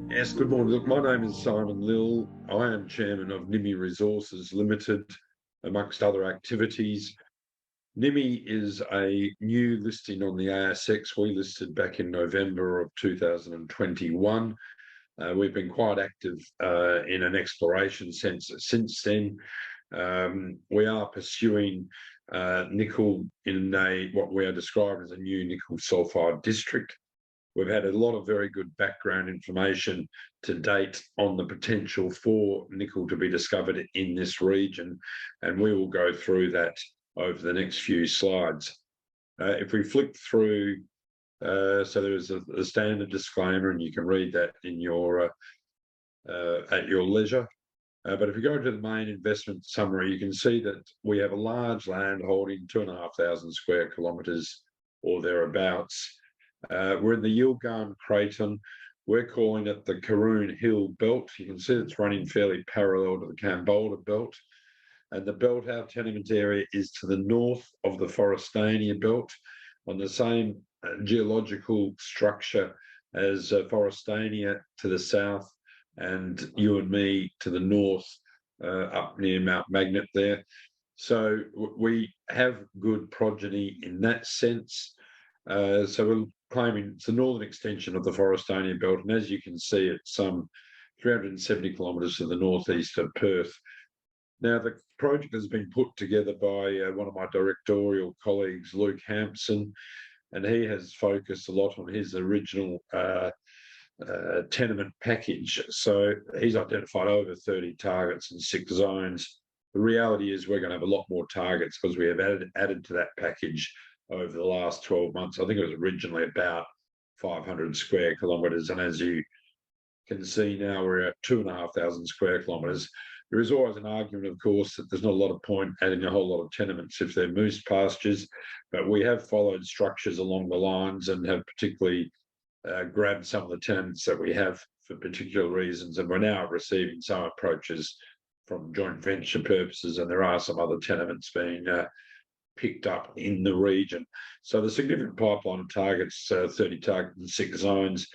Yes, good morning. Look, my name is Simon Lill. I am chairman of Nimy Resources Limited, amongst other activities. Nimy is a new listing on the ASX. We listed back in November of 2021. We've been quite active in an exploration sense since then. We are pursuing nickel in what we are describing as a new nickel sulfide district. We've had a lot of very good background information to date on the potential for nickel to be discovered in this region, and we will go through that over the next few slides. If we flick through, so there is a standard disclaimer, and you can read that in your at your leisure. But if you go to the main investment summary, you can see that we have a large land holding 2,500 square kilometres or thereabouts. We're in the Yilgarn Craton. We're calling it the Karoon Hill Belt. You can see it's running fairly parallel to the Kambolda Belt. And the belt, our tenement area, is to the north of the Forrestania Belt on the same geological structure as Forrestania to the south and you and me to the north, up near Mount Magnet there. So we have good progeny in that sense. So we're claiming it's the northern extension of the Forrestania Belt, and as you can see, it's some 370 kilometres to the northeast of Perth. Now, the project has been put together by one of my directorial colleagues, Luke Hampson, and he has focused a lot on his original tenement package. So he's identified over 30 targets and 6 zones. The reality is we're going to have a lot more targets because we have added to that package over the last 12 months. I think it was originally about 500 square kilometres, and as you can see now, we're at 2,500 square kilometres. There is always an argument, of course, that there's not a lot of point adding a whole lot of tenements if they're moose pastures, but we have followed structures along the lines and have particularly grabbed some of the tenements that we have for particular reasons, and we're now receiving some approaches from joint venture purposes, and there are some other tenements being picked up in the region. So the significant pipeline of targets, 30 targets and 6 zones,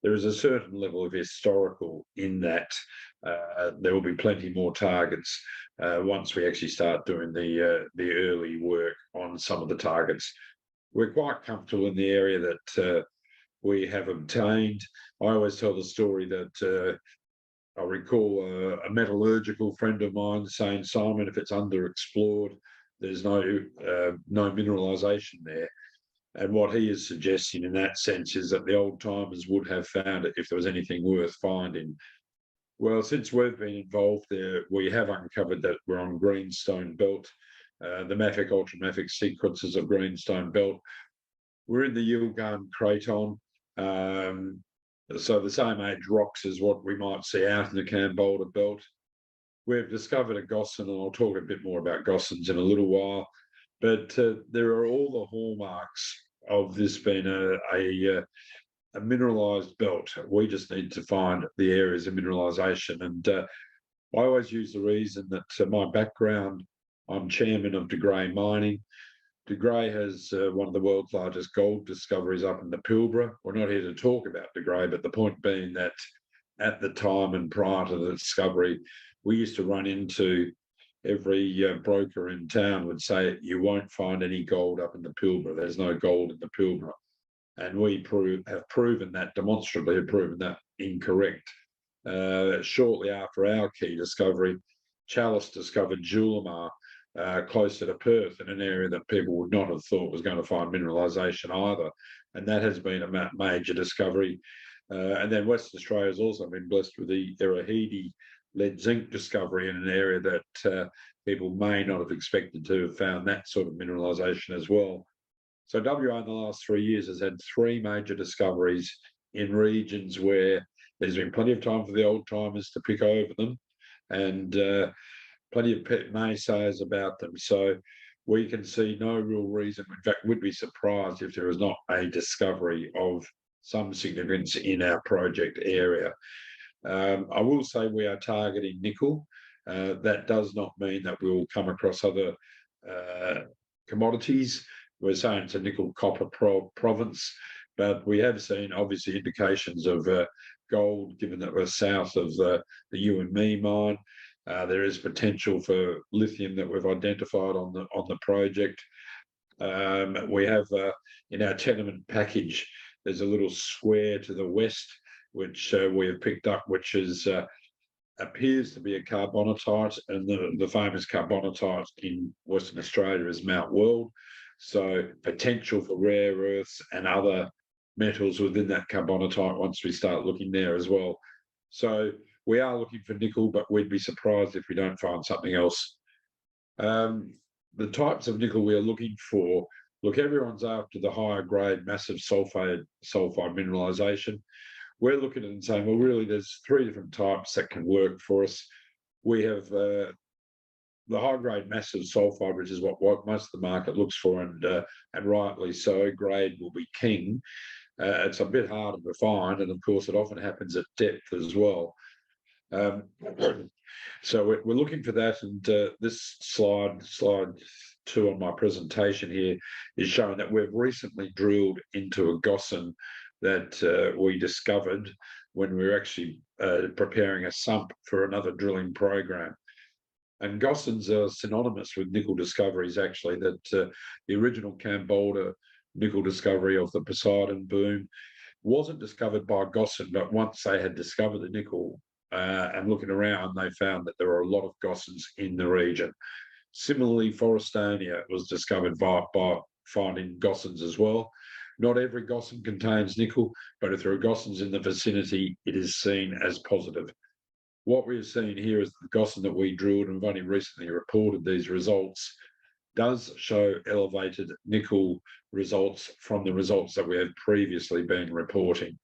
there is a certain level of historical in that. There will be plenty more targets once we actually start doing the early work on some of the targets. We're quite comfortable in the area that we have obtained. I always tell the story that I recall a metallurgical friend of mine saying, Simon, if it's underexplored, there's no mineralisation there. And what he is suggesting in that sense is that the old timers would have found it if there was anything worth finding. Well, since we've been involved there, we have uncovered that we're on Greenstone Belt, the mafic ultramafic sequences of Greenstone Belt. We're in the Yilgarn Craton, so the same age rocks as what we might see out in the Kambolda Belt. We've discovered a gossan, and I'll talk a bit more about gossans in a little while, but there are all the hallmarks of this being a mineralised belt. We just need to find the areas of mineralisation, and I always use the reason that my background, I'm chairman of De Grey Mining. De Grey has one of the world's largest gold discoveries up in the Pilbara. We're not here to talk about De Grey, but the point being that at the time and prior to the discovery, we used to run into every broker in town would say, you won't find any gold up in the Pilbara. There's no gold in the Pilbara. And we have proven that, demonstrably have proven that incorrect. Shortly after our key discovery, Chalice discovered Julimar closer to Perth, in an area that people would not have thought was going to find mineralisation either. And that has been a major discovery. And then Western Australia has also been blessed with the Irahidi lead zinc discovery in an area that people may not have expected to have found that sort of mineralisation as well. So WA in the last 3 years has had 3 major discoveries in regions where there's been plenty of time for the old timers to pick over them, and plenty of naysayers about them. So we can see no real reason. In fact, we'd be surprised if there was not a discovery of some significance in our project area. I will say we are targeting nickel. That does not mean that we'll come across other commodities. We're saying it's a nickel copper province, but we have seen obviously indications of gold, given that we're south of the UME mine. There is potential for lithium that we've identified on the project. We have in our tenement package, there's a little square to the west which we have picked up, which is appears to be a carbonatite, and the famous carbonatite in Western Australia is Mount World. So potential for rare earths and other metals within that carbonatite once we start looking there as well. So we are looking for nickel, but we'd be surprised if we don't find something else. The types of nickel we are looking for, look, everyone's after the higher grade massive sulfide mineralization. We're looking at it and saying, well, really, there's 3 different types that can work for us. We have the high-grade massive sulfide, which is what most of the market looks for, and rightly so. Grade will be king. It's a bit harder to find, and of course, it often happens at depth as well. So we're looking for that, and this slide 2 on my presentation here is showing that we've recently drilled into a gossan that we discovered when we were actually preparing a sump for another drilling program. And gossans are synonymous with nickel discoveries, actually, that the original Cambolda nickel discovery of the Poseidon boom wasn't discovered by gossan, but once they had discovered the nickel and looking around, they found that there were a lot of gossans in the region. Similarly, Forestania was discovered by finding gossans as well. Not every gossan contains nickel, but if there are gossans in the vicinity, it is seen as positive. What we've seen here is the gossan that we drilled, and we've only recently reported these results, does show elevated nickel results from the results that we have previously been reporting.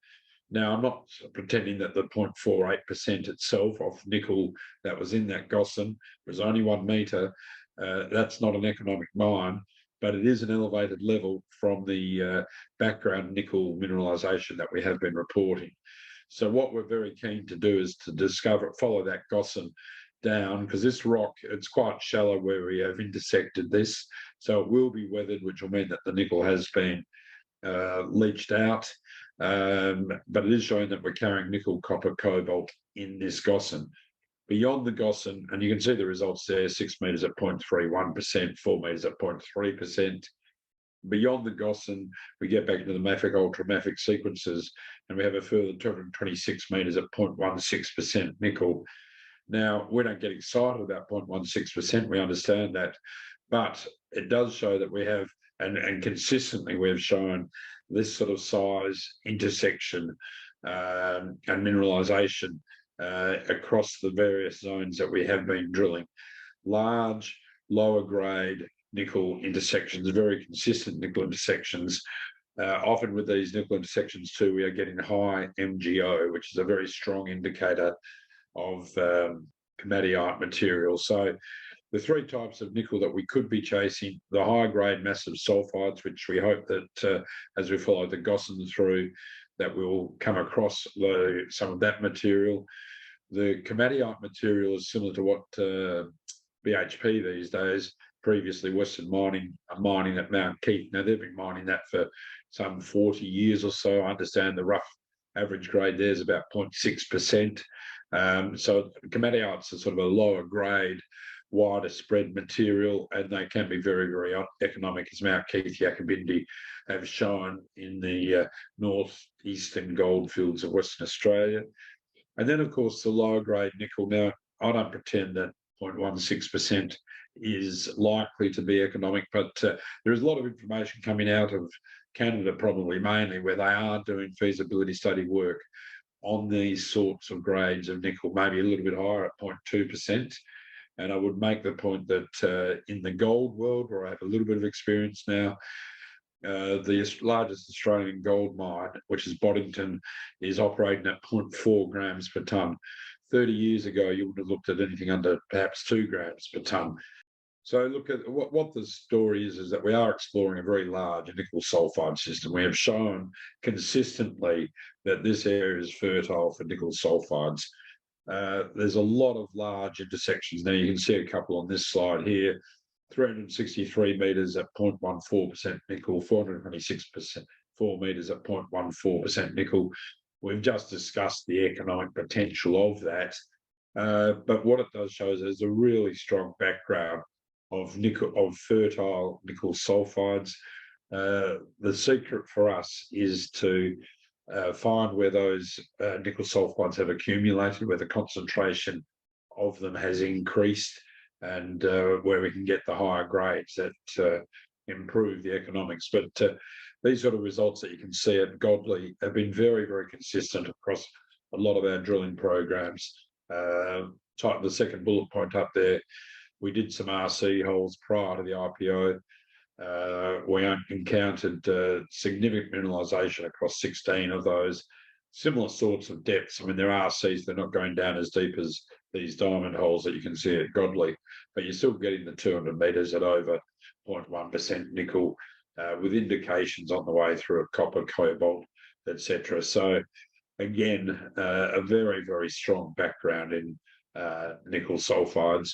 Now, I'm not pretending that the 0.48% itself of nickel that was in that gossan was only 1 metre. That's not an economic mine, but it is an elevated level from the background nickel mineralisation that we have been reporting. So what we're very keen to do is to follow that gossan down, because this rock, it's quite shallow where we have intersected this. So it will be weathered, which will mean that the nickel has been leached out. But it is showing that we're carrying nickel, copper, cobalt in this gossan. Beyond the gossan, and you can see the results there, 6 metres at 0.31%, 4 metres at 0.3%. Beyond the gossan, we get back into the mafic, ultramafic sequences, and we have a further 226 metres at 0.16% nickel. Now, we don't get excited about 0.16%, we understand that, but it does show that we have, and consistently we have shown this sort of size, intersection, and mineralisation across the various zones that we have been drilling. Large, lower grade nickel intersections, very consistent nickel intersections. Often with these nickel intersections too, we are getting high MgO, which is a very strong indicator of komatiite material. So the 3 types of nickel that we could be chasing, the high-grade massive sulfides, which we hope that as we follow the gossan through, that we'll come across some of that material. The komatiite material is similar to what BHP these days, previously Western Mining, are mining at Mount Keith. Now, they've been mining that for some 40 years or so. I understand the rough average grade there is about 0.6%. So komatiites are sort of a lower grade, wider spread material, and they can be very, very economic, as Mount Keith, Yakabindi have shown in the northeastern goldfields of Western Australia. And then, of course, the lower grade nickel. Now, I don't pretend that 0.16% is likely to be economic, but there is a lot of information coming out of Canada, probably mainly, where they are doing feasibility study work on these sorts of grades of nickel, maybe a little bit higher at 0.2%. And I would make the point that in the gold world, where I have a little bit of experience now, the largest Australian gold mine, which is Boddington, is operating at 0.4 grams per tonne. 30 years ago, you would have looked at anything under perhaps 2 grams per tonne. So look at what the story is that we are exploring a very large nickel sulfide system. We have shown consistently that this area is fertile for nickel sulfides. There's a lot of large intersections. Now, you can see a couple on this slide here. 363 metres at 0.14% nickel, 426%, 4 metres at 0.14% nickel. we've just discussed the economic potential of that. But what it does show is there's a really strong background of fertile nickel sulfides. The secret for us is to find where those nickel sulfides have accumulated, where the concentration of them has increased, and where we can get the higher grades that improve the economics. But these sort of results that you can see at Godley have been very, very consistent across a lot of our drilling programs. The second bullet point up there, we did some RC holes prior to the IPO. We encountered significant mineralisation across 16 of those, similar sorts of depths. I mean, there are RCs, they're not going down as deep as these diamond holes that you can see at Godley, but you're still getting the 200 metres at over 0.1% nickel, with indications on the way through of copper, cobalt, etc. So again, a very, very strong background in nickel sulfides.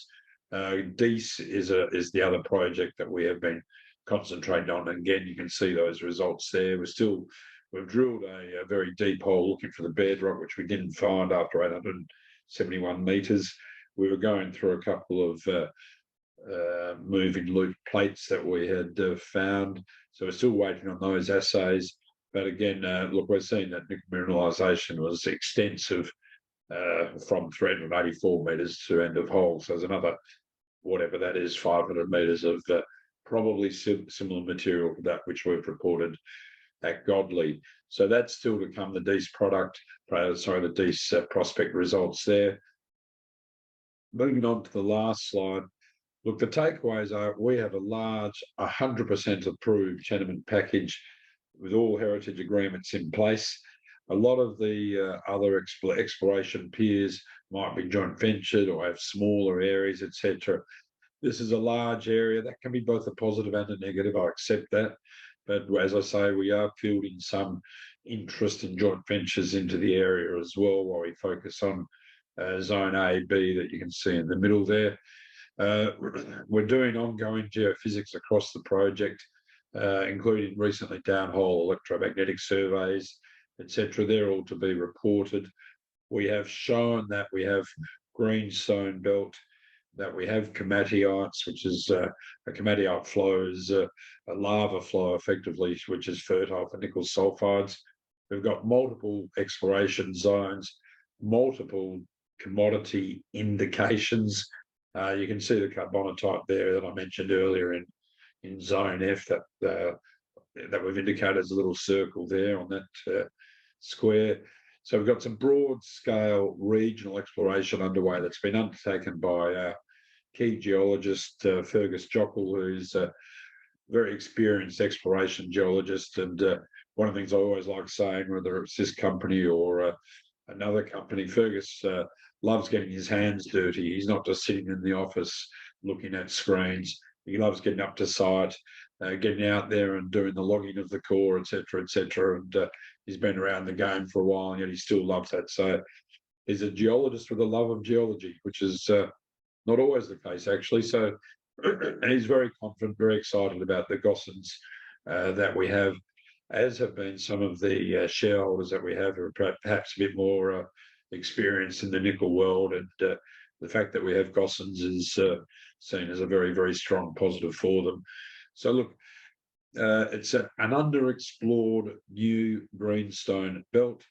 DEIS is the other project that we have been concentrating on. And again, you can see those results there. We've drilled a very deep hole looking for the bedrock, which we didn't find after 871 metres. We were going through a couple of moving loop plates that we had found. So we're still waiting on those assays. But again, look, we're seeing that nickel mineralisation was extensive from 384 metres to end of hole. So there's another, whatever that is, 500 metres of probably similar material to that which we've reported at Godley. So that's still to come, the DEIS the DEIS prospect results there. Moving on to the last slide. Look, the takeaways are we have a large 100% approved tenement package with all heritage agreements in place. A lot of the other exploration peers might be joint ventured or have smaller areas, etc. This is a large area that can be both a positive and a negative. I accept that. But as I say, we are fielding some interest in joint ventures into the area as well, while we focus on zone A, B that you can see in the middle there. We're doing ongoing geophysics across the project, including recently downhole electromagnetic surveys, etc. They're all to be reported. We have shown that we have greenstone belt, that we have komatiites, which is a komatiite flow is a lava flow effectively, which is fertile for nickel sulfides. We've got multiple exploration zones, multiple commodity indications. You can see the carbonatite there that I mentioned earlier in zone F that we've indicated as a little circle there on that square. So we've got some broad scale regional exploration underway that's been undertaken by our key geologist, Fergus Jockle, who's a very experienced exploration geologist. And one of the things I always like saying, whether it's this company or another company, Fergus loves getting his hands dirty. He's not just sitting in the office looking at screens. He loves getting up to site, getting out there and doing the logging of the core, etc., etc. And he's been around the game for a while, and yet he still loves that. So he's a geologist with a love of geology, which is not always the case, actually. So he's very confident, very excited about the gossans that we have, as have been some of the shareholders that we have, who are perhaps a bit more experienced in the nickel world. And the fact that we have gossans is seen as a very, very strong positive for them. So look, it's an underexplored new greenstone belt.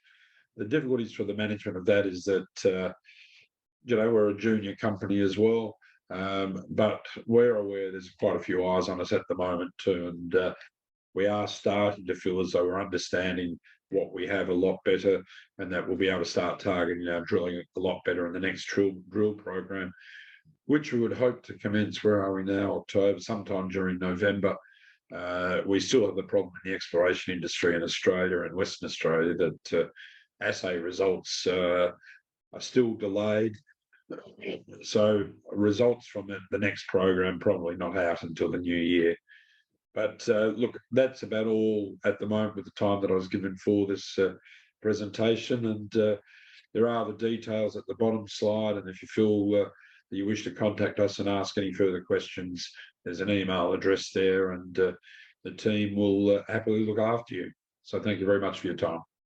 The difficulties for the management of that is that we're a junior company as well, but we're aware there's quite a few eyes on us at the moment too, and we are starting to feel as though we're understanding what we have a lot better, and that we'll be able to start targeting our drilling a lot better in the next drill program, which we would hope to commence. Where are we now? October, sometime during November. We still have the problem in the exploration industry in Australia and Western Australia that assay results are still delayed. So results from the next program probably not out until the new year. But look, that's about all at the moment with the time that I was given for this presentation. And there are the details at the bottom slide. And if you feel that you wish to contact us and ask any further questions, there's an email address there, and the team will happily look after you. So thank you very much for your time.